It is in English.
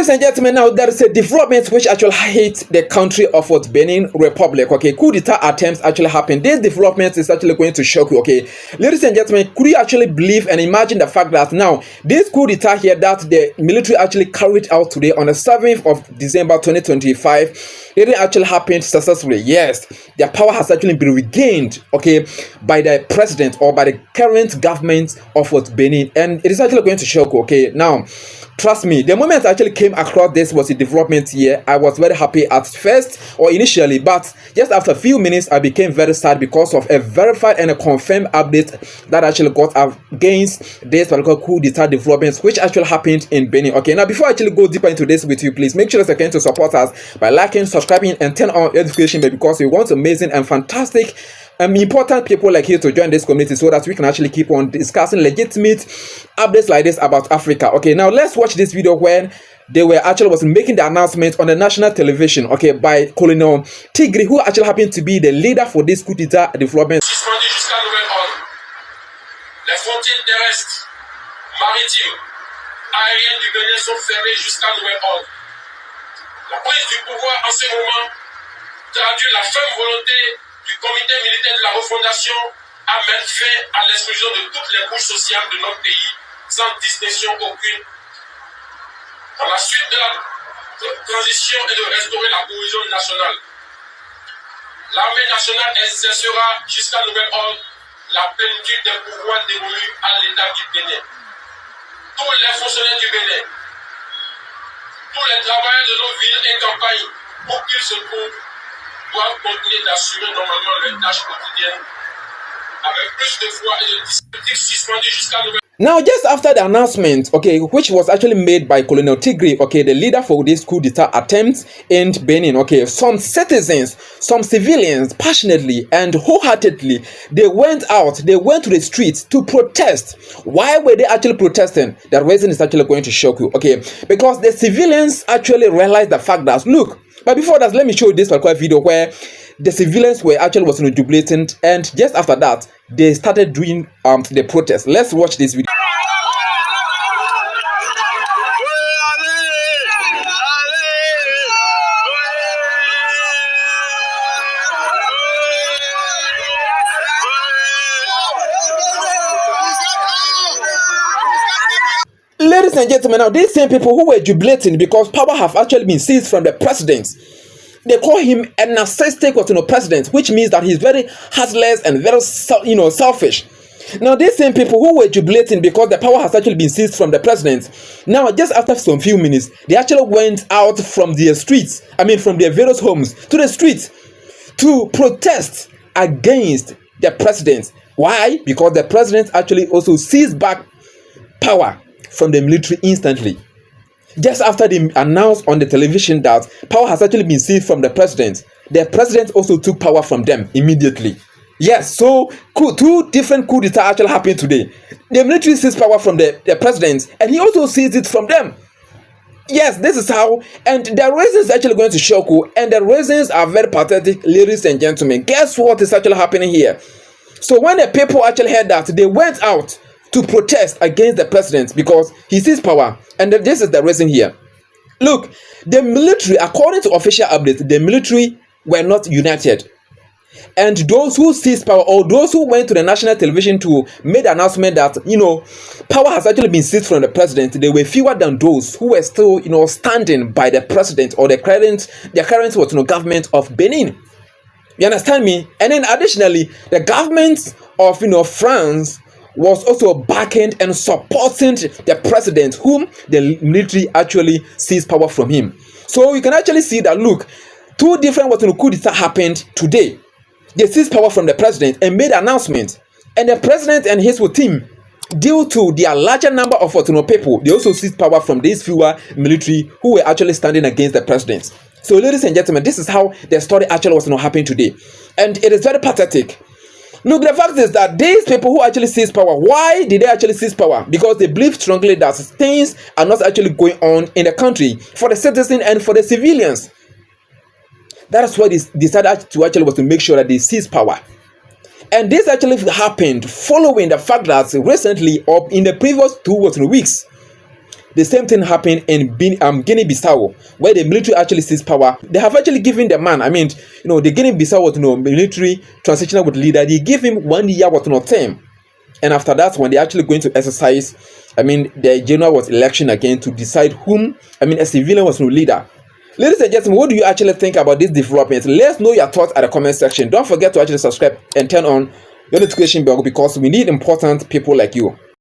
Ladies and gentlemen, now there is a development which actually hit the country of what Benin Republic. Okay, coup d'etat attempts actually happened. This development is actually going to shock you. Okay, ladies and gentlemen, could you actually believe and imagine the fact that now this coup d'etat here that the military actually carried out today on the 7th of December 2025, it actually happened successfully. Yes, their power has actually been regained, okay, by the president or by the current government of what Benin, and it is actually going to shock you. Okay, now trust me, the moment I actually came across this was a development here, I was very happy at first or initially, but just after a few minutes I became very sad because of a verified and a confirmed update that actually got against this particular coup d'etat developments which actually happened in Benin. Okay, now before I actually go deeper into this with you, please make sure that you can to support us by liking, subscribing, and turn on notification bell because we want amazing and fantastic important people like you to join this community so that we can actually keep on discussing legitimate updates like this about Africa. Okay, now let's watch this video when they were actually making the announcement on the national television, okay, by Colonel Tigri, who actually happened to be the leader for this coup d'etat development. Suspendu jusqu'à nouvel ordre. Les frontières terrestres, maritimes, aériennes du Bénin sont fermées jusqu'à nouvel ordre. La prise du pouvoir en ce moment traduit la ferme volonté du comité militaire de la refondation à mettre fin à l'exclusion de toutes les couches sociales de notre pays sans distinction aucune. Dans la suite de la transition et de restaurer la cohésion nationale, l'armée nationale exercera jusqu'à nouvel ordre la plénitude des pouvoirs dévolus à l'État du Bénin. Tous les fonctionnaires du Bénin, tous les travailleurs de nos villes et campagnes, où qu'ils se trouvent, doivent continuer d'assurer normalement leurs tâches quotidiennes avec plus de foi et de discipline suspendue jusqu'à nouvel. Now, just after the announcement, okay, which was actually made by Colonel Tigri, okay, the leader for this coup d'etat attempt in Benin, okay, some citizens, some civilians, passionately and wholeheartedly, they went to the streets to protest. Why were they actually protesting? The reason is actually going to shock you, okay, because the civilians actually realized the fact that, look, but before that, let me show you this particular video where the civilians were actually jubilating, and just after that, they started doing the protest. Let's watch this video. Ladies and gentlemen, now these same people who were jubilating because power have actually been seized from the president, they call him a narcissistic president, which means that he's very heartless and very selfish. Now these same people who were jubilating because the power has actually been seized from the president, now just after some few minutes, they actually went out from their streets, from their various homes to the streets to protest against the president. Why? Because the president actually also seized back power from the military instantly. Just after they announced on the television that power has actually been seized from the president also took power from them immediately. Yes, so two different coup d'etat actually happened today. The military seized power from the president, and he also seized it from them. Yes, this is how, and the reasons actually going to shock you, and the reasons are very pathetic, ladies and gentlemen. Guess what is actually happening here? So when the people actually heard that, they went out to protest against the president because he seized power, and this is the reason here. Look, the military, according to official updates, the military were not united, and those who seized power or those who went to the national television to make the announcement that power has actually been seized from the president, they were fewer than those who were still standing by the president or the current government of Benin. You understand me? And then additionally, the government of France was also backing and supporting the president, whom the military actually seized power from him. So you can actually see that, look, two different coup d'etat happened today. They seized power from the president and made an announcement, and the president and his team, due to their larger number of people, they also seized power from these fewer military who were actually standing against the president. So ladies and gentlemen, this is how the story actually was happening today, and it is very pathetic. Look, the fact is that these people who actually seized power, why did they actually seize power? Because they believe strongly that things are not actually going on in the country for the citizens and for the civilians. That is why they decided to make sure that they seize power. And this actually happened following the fact that recently, or in the previous 2 or 3 weeks, The same thing happened in Guinea-Bissau, where the military actually seized power. They have actually given the man, the Guinea-Bissau military transitional with leader, they give him 1 year term. And after that, when they're actually going to exercise, the general was election again to decide whom, a civilian was leader. Ladies and gentlemen, what do you actually think about this development? Let's know your thoughts at the comment section. Don't forget to actually subscribe and turn on your notification bell, because we need important people like you.